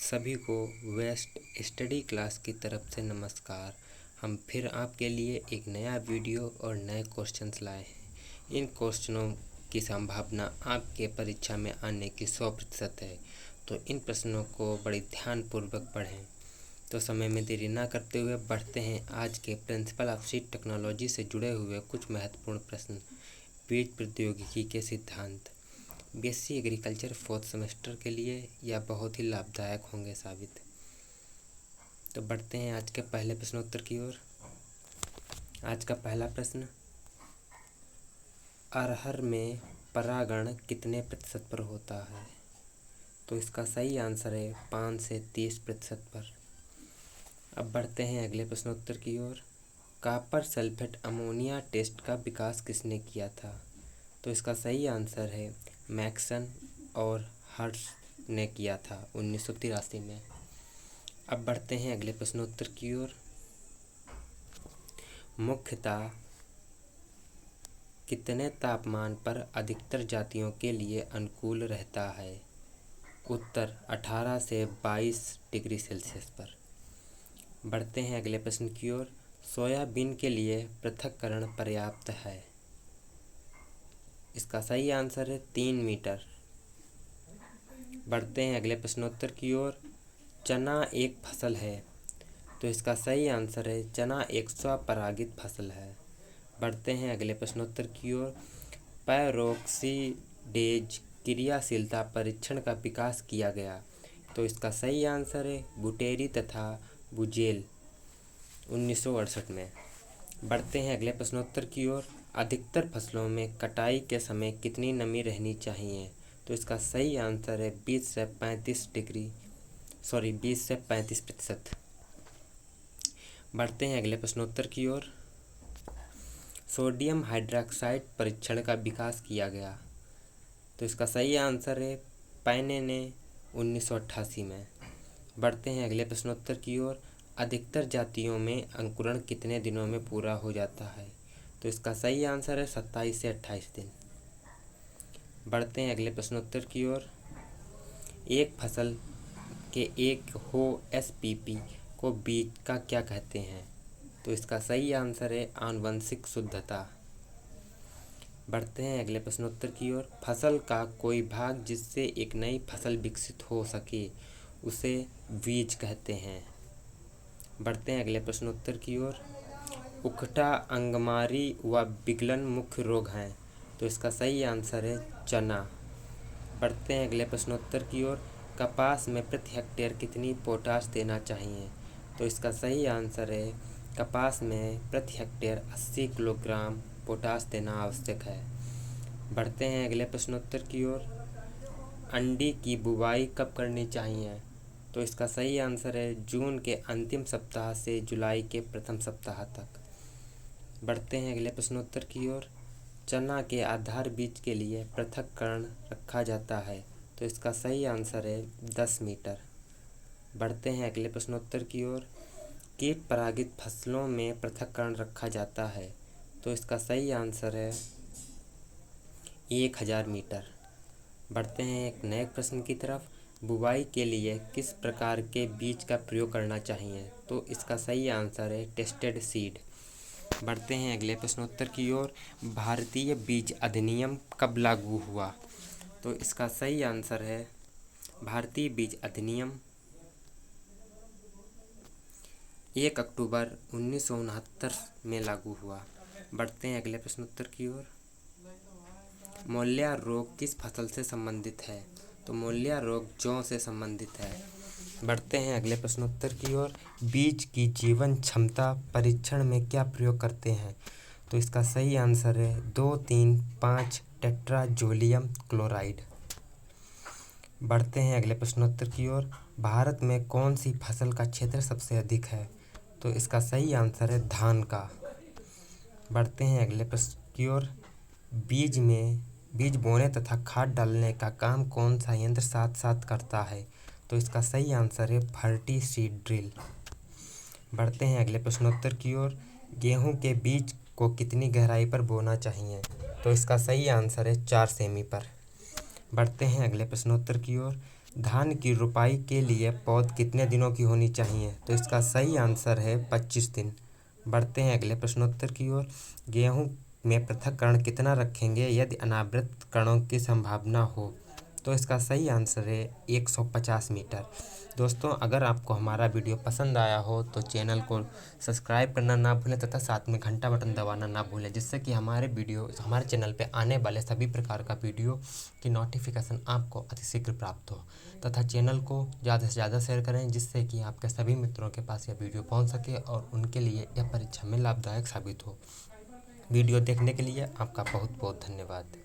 सभी को waste study class की तरफ से नमस्कार। हम फिर आपके लिए एक नया वीडियो और नए क्वेश्चंस लाए हैं। इन क्वेश्चनों की संभावना आपके परीक्षा में आने की 100% है, तो इन प्रश्नों को बड़ी ध्यानपूर्वक पढ़ें। तो समय में देरी ना करते हुए बढ़ते हैं आज के प्रिंसिपल ऑफ सीड टेक्नोलॉजी से जुड़े हुए कुछ महत्वपूर्ण प्रश्न। बीज प्रौद्योगिकी के सिद्धांत बीएससी एग्रीकल्चर 4th सेमेस्टर के लिए यह बहुत ही लाभदायक होंगे साबित। तो बढ़ते हैं आज के पहले प्रश्नोत्तर की ओर। आज का पहला प्रश्न, अरहर में परागण कितने प्रतिशत पर होता है? तो इसका सही आंसर है 5 से 30% पर। अब बढ़ते हैं अगले प्रश्नोत्तर की ओर। कॉपर सल्फेट अमोनिया टेस्ट का विकास किसने किया था? तो इसका सही आंसर है मैक्सन और हर्ट्ज ने किया था 1983 में। अब बढ़ते हैं अगले प्रश्नोत्तर की ओर। मुख्यतः कितने तापमान पर अधिकतर जातियों के लिए अनुकूल रहता है? उत्तर 18 से 22 डिग्री सेल्सियस पर। बढ़ते हैं अगले प्रश्न की ओर। सोयाबीन के लिए पृथक्करण पर्याप्त है? इसका सही आंसर है 3 मीटर। बढ़ते हैं अगले प्रश्नोत्तर की ओर। चना एक फसल है? तो इसका सही आंसर है चना एक स्वपरागित फसल है। बढ़ते हैं अगले प्रश्नोत्तर की ओर। पैरोक्सीडेज क्रियाशीलता परीक्षण का विकास किया गया? तो इसका सही आंसर है बुटेरी तथा बुजेल 1968 में। बढ़ते हैं अगले प्रश्नोत्तर की ओर। अधिकतर फसलों में कटाई के समय कितनी नमी रहनी चाहिए? तो इसका सही आंसर है 20 से 35%। बढ़ते हैं अगले प्रश्नोत्तर की ओर। सोडियम हाइड्रॉक्साइड परीक्षण का विकास किया गया? तो इसका सही आंसर है पैने ने 1988 में। बढ़ते हैं अगले प्रश्नोत्तर की ओर। अधिकतर जातियों में अंकुरण कितने दिनों में पूरा हो जाता है? तो इसका सही आंसर है 27 से 28 दिन। बढ़ते हैं अगले प्रश्नोत्तर की ओर। एक फसल के एक हो एसपीपी को बीज का क्या कहते हैं? तो इसका सही आंसर है आनुवंशिक शुद्धता। बढ़ते हैं अगले प्रश्नोत्तर की ओर। फसल का कोई भाग जिससे एक नई फसल विकसित हो सके उसे बीज कहते हैं। बढ़ते हैं अगले प्रश्नोत्तर की ओर। उकठा, अंगमारी व विगलन मुख्य रोग हैं? तो इसका सही आंसर है चना। बढ़ते हैं अगले प्रश्नोत्तर की ओर। कपास में प्रति हेक्टेयर कितनी पोटाश देना चाहिए? तो इसका सही आंसर है कपास में प्रति हेक्टेयर 80 किलोग्राम पोटाश देना आवश्यक है। बढ़ते हैं अगले प्रश्नोत्तर की ओर। अंडी की बुवाई कब करनी चाहिए? तो इसका सही आंसर है जून के अंतिम सप्ताह से जुलाई के प्रथम सप्ताह तक। बढ़ते हैं अगले प्रश्नोत्तर की ओर। चना के आधार बीज के लिए पृथक्करण रखा जाता है? तो इसका सही आंसर है 10 मीटर। बढ़ते हैं अगले प्रश्नोत्तर की ओर। कीट परागित फसलों में पृथक्करण रखा जाता है? तो इसका सही आंसर है 1000 मीटर। बढ़ते हैं एक नए प्रश्न की तरफ। बुवाई के लिए किस प्रकार के बीज का प्रयोग करना चाहिए? तो इसका सही आंसर है टेस्टेड सीड। बढ़ते हैं अगले प्रश्नोत्तर की ओर। भारतीय बीज अधिनियम कब लागू हुआ? तो इसका सही आंसर है भारतीय बीज अधिनियम 1 अक्टूबर 1969 में लागू हुआ। बढ़ते हैं अगले प्रश्नोत्तर की ओर। मोल्लिया रोग किस फसल से संबंधित है? तो मोल्लिया रोग जौ से संबंधित है। बढ़ते हैं अगले प्रश्नोत्तर की ओर। बीज की जीवन क्षमता परीक्षण में क्या प्रयोग करते हैं? तो इसका सही आंसर है 2,3,5 टेट्राजोलियम क्लोराइड। बढ़ते हैं अगले प्रश्नोत्तर की ओर। भारत में कौन सी फसल का क्षेत्र सबसे अधिक है? तो इसका सही आंसर है धान का। बढ़ते हैं अगले प्रश्न की ओर। बीज बोने तथा खाद डालने का काम कौन सा यंत्र साथ साथ करता है? तो इसका सही आंसर है फर्टी सीड ड्रिल। बढ़ते हैं अगले प्रश्नोत्तर की ओर। गेहूं के बीज को कितनी गहराई पर बोना चाहिए? तो इसका सही आंसर है 4 सेमी पर। बढ़ते हैं अगले प्रश्नोत्तर की ओर। धान की रुपाई के लिए पौध कितने दिनों की होनी चाहिए? तो इसका सही आंसर है 25 दिन। बढ़ते हैं अगले प्रश्नोत्तर की ओर। गेहूं में पृथक्करण कितना रखेंगे यदि अनावृत कणों की संभावना हो? तो इसका सही आंसर है 150 मीटर। दोस्तों, अगर आपको हमारा वीडियो पसंद आया हो तो चैनल को सब्सक्राइब करना ना भूलें तथा साथ में घंटा बटन दबाना ना भूलें, जिससे कि हमारे चैनल पे आने वाले सभी प्रकार का वीडियो की नोटिफिकेशन आपको अतिशीघ्र प्राप्त हो। तथा चैनल को ज़्यादा से ज़्यादा शेयर करें, जिससे कि आपके सभी मित्रों के पास यह वीडियो पहुंच सके और उनके लिए यह परीक्षा में लाभदायक साबित हो। वीडियो देखने के लिए आपका बहुत बहुत धन्यवाद।